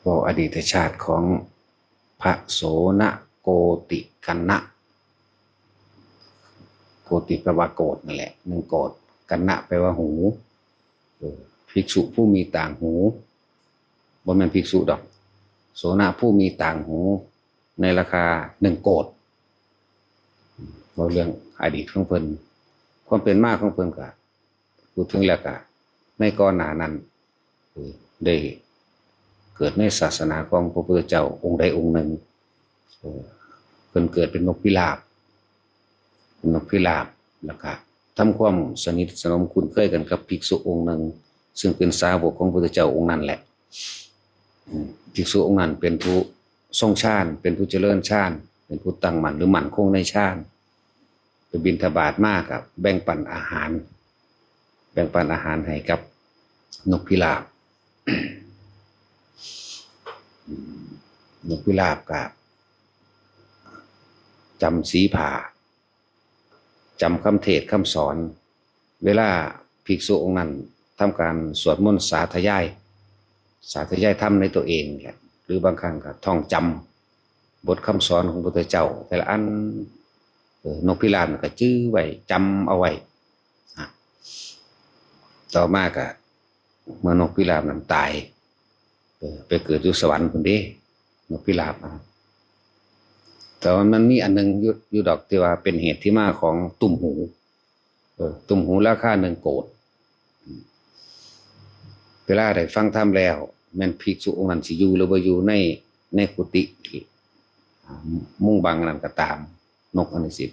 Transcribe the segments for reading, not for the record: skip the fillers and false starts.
ก็อดีตชาติของพระโสนโกติกันนะโกติแปลว่าโกฏนั่นแหละหนึ่งโกฏกันนะแปลว่าหูภิกษุผู้มีต่างหูบ่แม่นภิกษุดอกโสนผู้มีต่างหูในราคาหนึ่งโกฏเรื่องอดีตของเพิ่นความเป็นมาของเพิ่นก็พูดถึงแล้วก็ในก่อนหน้านั้นได้เกิดในศาสนาของพระพุทธเจ้าองค์ใดองค์หนึ่งเพิ่นเกิดเป็นนกพิราบแล้วก็ทำความสนิทสนมคุ้นเคยกันกับภิกษุองค์หนึ่งซึ่งเป็นสาวกของพระพุทธเจ้าองค์นั้นแหละภิกษุองค์นั้นเป็นผู้ทรงฌานเป็นผู้เจริญฌานเป็นผู้ตั้งมั่นหรือมั่นคงในฌานไปบิณฑบาตมากกับแบ่งปันอาหารให้กับนกพิราบนกพิราบกับจำศีผ่าจำคำเทศคำสอนเวลาภิกษุองค์นั้นทำการสวดมนต์สาธยายธรรมในตัวเองแหละหรือบางครั้งก็ท่องจำบทคำสอนของพระพุทธเจ้าแต่ละอันนกพิราบก็จื้อไว้จำเอาไว้ต่อมาก็เมื่อนกพิราบนั้นตายไปเกิดอยู่สวรรค์คนเด้นกพิราบแต่ว่ามันมีอันนึงอยู่ดอกที่ว่าเป็นเหตุที่มาของตุ่มหูราคาหนึ่งโกฏเวลาได้ฟังธรรมแล้วแม่นภิกษุองค์นั้นสิอยู่หรือบ่อยู่ในกุฏิมุ่งบังนั่นก็ตามนกอันนี้สิ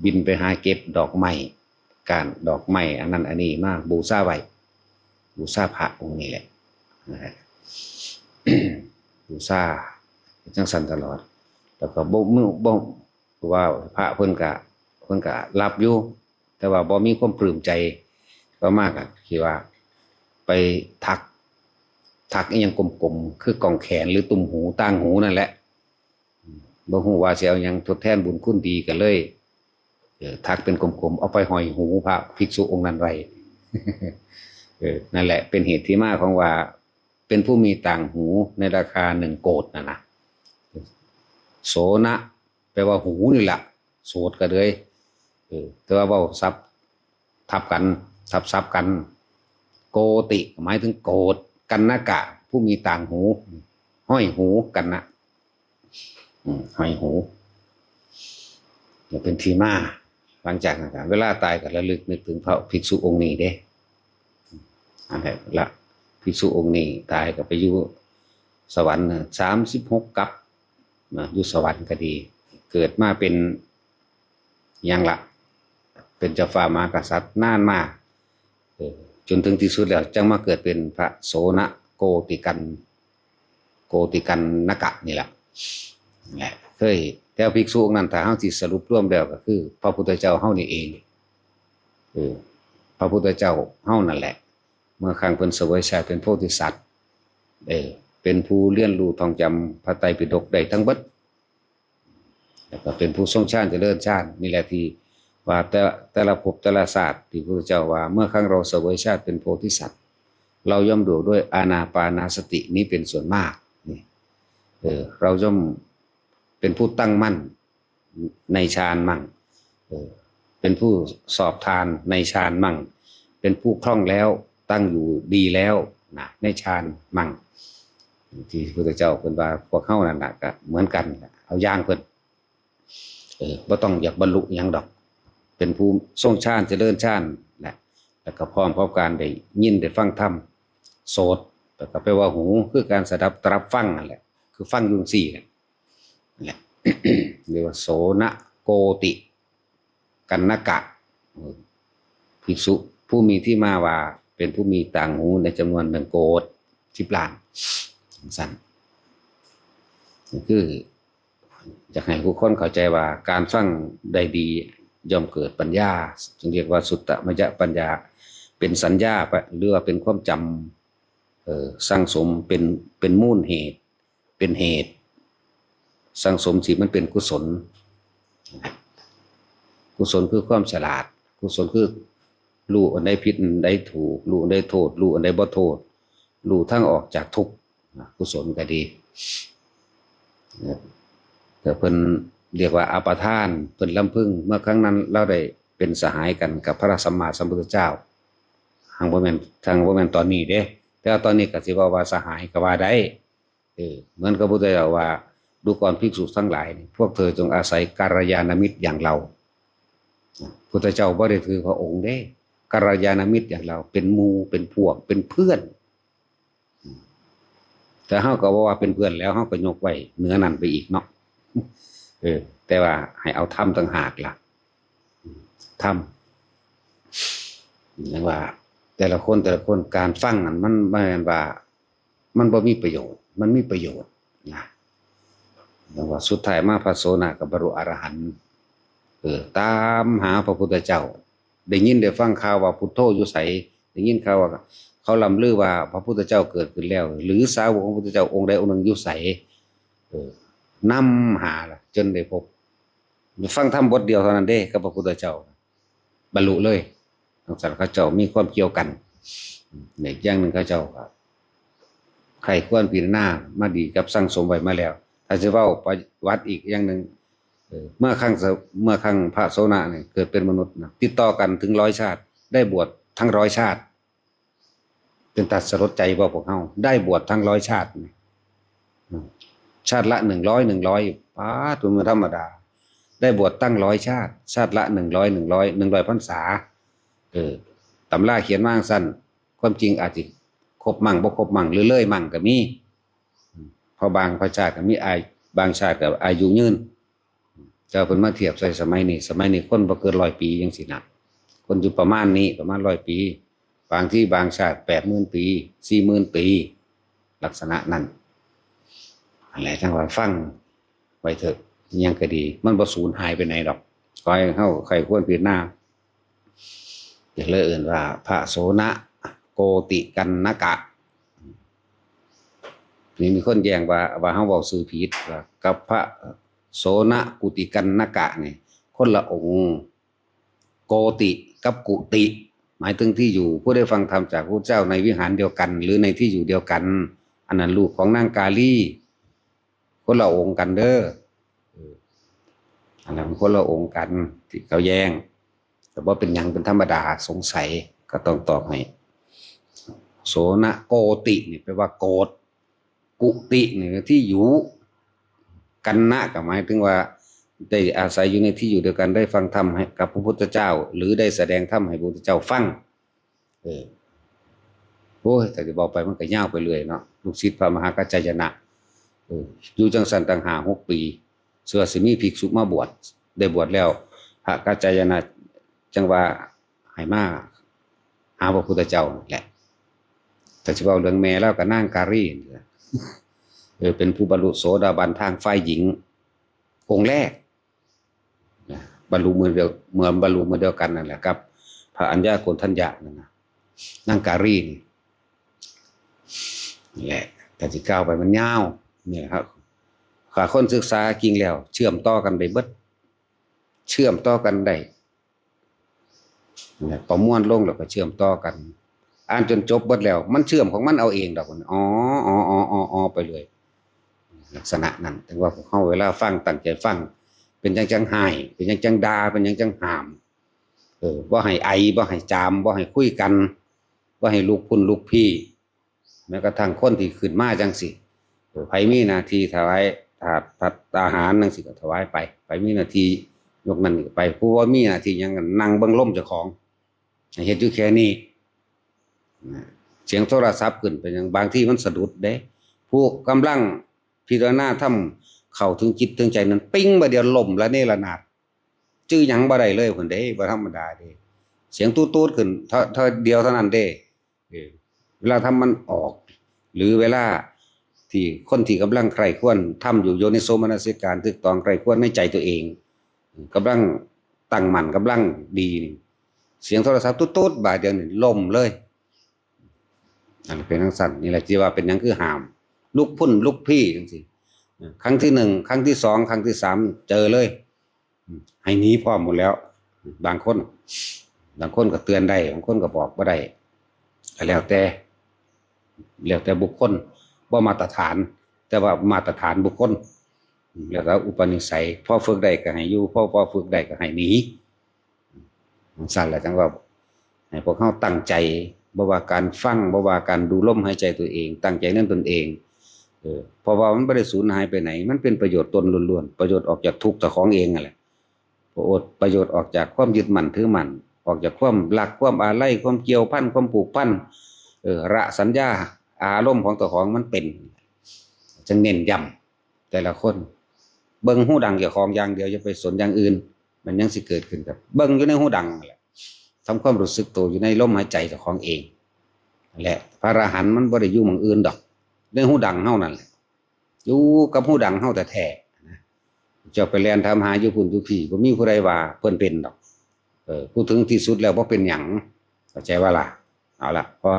บินไปหาเก็บดอกไม้การดอกไม้อันนั้นอันนี้มาบูชาไว้บูชาพระองค์นี้แหละบูชาจังสันตลอดแล้วก็บ่ว่าพระเพิ่นก็รับอยู่แต่ว่าบ่มีความปลื้มใจก็มากอ่ะคิดว่าไปทักอีหยังกลมๆคือกองแขนหรือตุ่มหูต่างหูนั่นแหละบ่ฮู้ว่าสิเอาหยังทดแทนบุญคุณดีกันเลยทักเป็นกลมๆเอาไปห้อยหูพระภิกษุองค์นั้นไว้นั่นแหละเป็นเหตุที่มาของว่าเป็นผู้มีต่างหูในราคาหนึ่งโกฏนะโสนะแปลว่าหูนี่แหละโสดก็เลยแต่ว่าเว้าซับทับกันโกติหมายถึงโกฏกันนะกะผู้มีต่างหูห้อยหูกันนะห้อยหูจะเป็นที่มาหลังจากนั้นเวลาตายก็ระลึกนึกถึงพระภิกษุองค์นี้เด้อันนี้ละภิกษุองค์นี้ตายก็ไปอยู่สวรรค์36กัปอยู่สวรรค์ก็ดีเกิดมาเป็นยังละเป็นเจ้าฟ้ามหากษัตริย์นานมากจนถึงที่สุดแล้วจึงมาเกิดเป็นพระโสนโกติกันนกะนี่แหละเคยแต่ภิกษุองค์นั้นถ้าเฮาสิสรุปรวมแล้วก็คือพระพุทธเจ้าเฮานี่เองพระพุทธเจ้าเฮานั่นแหละเมื่อครั้งเพิ่นเสวยชาติเป็นโพธิสัตว์เป็นผู้เรียนรู้ท่องจำพระไตรปิฎกได้ทั้งเบิดแล้วก็เป็นผู้ทรงฌานเจริญฌานนี่แหละที่ว่าแต่ละภพแต่ละศาสตร์ที่พระพุทธเจ้าว่าเมื่อครั้งเราเสวยชาติเป็นโพธิสัตว์เราย่อมดูด้วยอานาปานาสตินี้เป็นส่วนมากนี่เราย่อมเป็นผู้ตั้งมั่นในฌานมั่งเป็นผู้สอบทานในฌานมั่งเป็นผู้คล่องแล้วตั้งอยู่ดีแล้วนะในฌานมั่งที่พระพุทธเจ้าเพิ่นว่าพวกเฮานั่นน่ะก็เหมือนกันเอาอย่างเพิ่นบ่ต้องอยากบรรลุหยังดอกเป็นผู้ทรงฌานเจริญฌานแหละแล้วก็พร้อมการได้ยินได้ฟังธรรมโสตแล้วก็แปลว่าหูคือการสดับตรับฟังนั่นแหละคือฟังอยู่ซี่นั่นแหละเรียกว่าโสนโกติกันนกะภิกษุผู้มีที่มาว่าเป็นผู้มีต่างหูในจำนวน1โกฏ10 ล้านสั้นคืออยากให้ทุกคนเข้าใจว่าการฟังได้ดีย่อมเกิดปัญญาจึงเรียกว่าสุตตมยปัญญาเป็นสัญญาหรือว่าเป็นความจำสั่งสมเป็นมูลเหตุเป็นเหตุสั่งสมสิมันเป็นกุศลคือความฉลาดกุศลคือรู้อันใดผิดอันใดถูกรู้อันใดโทษรู้อันใดบ่โทษรู้ทางออกจากทุกข์ กุศลก็ดีแต่เพิ่นเรียกว่าอาปาทานเพิ่นลำพึงเมื่อครั้งนั้นเราได้เป็นสหายกันกับพระสัมมาสัมพุทธเจ้าทางบ่แม่นตอนนี้เด้แต่ว่าตอนนี้ก็สิว่าสหายก็ว่าได้เหมือนกับพระพุทธเจ้าว่าดูก่อนภิกษุทั้งหลายพวกเธอจงอาศัยกัลยาณมิตรอย่างเราพุทธเจ้าบ่ได้ถือพระองค์เด้กัลยาณมิตรอย่างเราเป็นหมู่เป็นพวกเป็นเพื่อนแต่เฮาก็ว่าเป็นเพื่อนแล้วเฮาก็ยกไว้เหนือนั้นไปอีกเนาะแต่ว่าให้เอาธรรมต่างหากล่ะธรรมอย่างว่าแต่ละคนการฟังนั้นมันบ่แม่นว่ามันบ่มีประโยชน์มันมีประโยชน์นะอย่างว่าสุดท้ายมาพระโสดาก็บรรลุอรหันต์ตามหาพระพุทธเจ้าได้ยินได้ฟังข่าวว่าพุทโธอยู่ไสได้ยินข่าวว่าเขาลำลือว่าพระพุทธเจ้าเกิดขึ้นแล้วหรือสาวกของพระพุทธเจ้าองค์ใดองค์หนึ่งอยู่ไสนำหาล่ะจนได้พบฟังธรรมบทเดียวเท่านั้นเด้กับพระพุทธเจ้าบรรลุเลยนอกจากเขาเจ้ามีความเกี่ยวกันในอย่างหนึ่งเขาเจ้าใครควรพิจารณามาดีกับสั่งสมไว้มาแล้วถ้าจะเว้าประวัติอีกอย่างหนึ่งเมื่อครั้งพระโสนะเนี่ยเกิดเป็นมนุษย์ติดต่อกันถึง100 ชาติได้บวชทั้ง100 ชาติเป็นตัดสลดใจบ่พวกเฮาได้บวชทั้ง100 ชาติชาติละ100ป้าตัวมันธรรมดาได้บวชตั้ง100 ชาติชาติละ100พรรษาตำราเขียนมาสั้นความจริงอาจจะครบมั่งบ่ครบมั่งหรือเลยมั่งก็มีเพราะบางพระชาติก็มีบางชาติก็อายุยืนจะเพิ่นมาเทียบใส่สมัยนี้คนบ่เกิน100 ปีจังซี่นะคนอยู่ประมาณนี้ประมาณ100 ปีบางที่บางชาติ80,000 ปี 40,000 ปีลักษณะนั้นอะไรจังว่าฟังไว้เถอะยังก็ดีมันบ่สูญหายไปไหนดอกขอให้เฮาใครควรพิจารณาอย่างเลยเอื่นว่าพระโสนะโกติกันนกะนี่มีคนแย้งว่าเฮาเว้าชื่อผิดว่ากับพระโสนะกุติกันนกะนี่คนละองค์โกติกับกุติหมายถึงที่อยู่ผู้ได้ฟังธรรมจากพระเจ้าในวิหารเดียวกันหรือในที่อยู่เดียวกันอันนั้นลูกของนางกาลีคนละองค์กันเด้ออันนั้นคนละองค์กันที่เขาแย้งแต่ว่าเป็นหยังเป็นธรรมดาสงสัยก็ต้องตอบให้โสนะโกตินี่แปลว่าโกฏกุตินี่ที่อยู่กันนะก็หมายถึงว่าได้อาศัยอยู่ในที่อยู่เดียวกันได้ฟังธรรมให้กับพระพุทธเจ้าหรือได้แสดงธรรมให้พระพุทธเจ้าฟังโอ้ยแต่จะบอกไปมันก็ยาวไปเลยเนาะลูกศิษย์พระมหากัจจายนะอยู่จังสันต่างหา6 ปีเสื้อสิมีภิกษุมาบวชได้บวชแล้วพระกัจจายนะจังว่าให้มาหาพระพุทธเจ้าแหละแต่เฉพาะเรื่องแม่แล้วก็นางการีเป็นผู้บรรลุโสดาบันทางฝ่ายหญิงองค์แรกบรรลุมือเดียวเหมือนบรรลุมือเดียวกันนั่นแหละครับพระอัญญาโกณทัญญะนั่นนะนางการีนี่แหละแต่ที่ก้าวไปมันยาวเนี่ยครับข้าคนศึกษาจริงแล้วเชื่อมต่อกันได้เบิดเชื่อมต่อกันได้ประมวลลงแล้วก็เชื่อมต่อกันอ่านจนจบเบิดแล้วมันเชื่อมของมันเอาเองดอกอ๋อไปเลยลักษณะนั้นถึงว่าเข้าเวลาฟังตั้งใจฟังเป็นจังหายเป็นจังดาเป็นจังหามบ่ให้ไอบ่ให้จามบ่ให้คุยกันบ่ให้ลูกพุ่นลูกพี่แม้กระทั่งคนที่ขึ้นมาจังสิไผมีหน้าที่ถวายผัดอาหารจังสิก็ถวายไปมีหน้าที่ยกนั่นไปผู้ว่ามีหน้าที่หยังนั่งเบิ่งลมเจ้าของเฮ็ดอยู่แค่นี้เสียงโทรศัพท์ขึ้นไปอย่างบางที่มันสะดุดเด้ผู้กำลังพิจารณาทำเข้าถึงจิตถึงใจนั้นปิ้งบ่เดียวล่มละเนระนาดจื้อหยังบ่ได้เลยพุ่นเด้บ่ธรรมดาเด้เสียงตูดๆขึ้นเท่าเดียวเท่านั้นเด้เวลาทำมันออกหรือเวลาที่คนที่กำลังใคร่ควรทำอยู่โยนิโสมนสิการตึกตองใคร่ควรในใจตัวเองกำลังตั้งมั่นกำลังดีเสียงโทรศัพท์ตูดๆบาดเดียวนี่ล่มเลยอันเป็นทั้งสั้นนี่แหละที่ว่าเป็นหยังคือห้ามลูกพุ่นลูกพี่จังซี่ครั้งที่1ครั้งที่2ครั้งที่3เจอเลยให้หนีพร้อมหมดแล้วบางคนก็เตือนได้บางคนก็บอกบ่ได้แล้วแต่บุคคล บ่มาตรฐาน แต่ว่ามาตรฐานบุคคลแล้วก็อุปนิสัยพอฝึกได้ก็ให้อยู่พอฝึกได้ก็ให้หนีสั่นแหละจังว่าให้พวกเขาตั้งใจบ่ว่าการฟังบ่ว่าการดูลมหายใจตัวเองตั้งใจนั่นตนเองเพราะว่ามันไม่ได้สูญหายไปไหนมันเป็นประโยชน์ตนล้วนๆประโยชน์ออกจากทุกข์แต่ของเองนั่นแหละประโยชน์ออกจากความยึดมั่นถือมั่นออกจากความรักความอาลัยความเกี่ยวพันความผูกพันระสัญญาอารมณ์ของตัวของมันเป็นจึงเน้นย้ำแต่ละคนเบิ่งหูดังเกี่ยวของอย่างเดียวอย่าไปสนอย่างอื่นมันยังสิเกิดขึ้นครับเบิ่งอยู่ในหูดังนั่นแหละทำความรู้สึกตัวอยู่ในลมหายใจตัวของเองนั่นแหละพระอรหันต์มันบ่ได้อยู่หม้องอื่นดอกในหูดังเฮานั่นแหละอยู่กับหูดังเฮาแต่แท้เจ้าไปแล่นถามหาอยู่พุ่นอยู่พี่บ่มีผู้ใดว่าเพิ่นเป็นดอกพูดถึงที่สุดแล้วบ่เป็นหยังเข้าใจว่าล่ะเอาล่ะพอ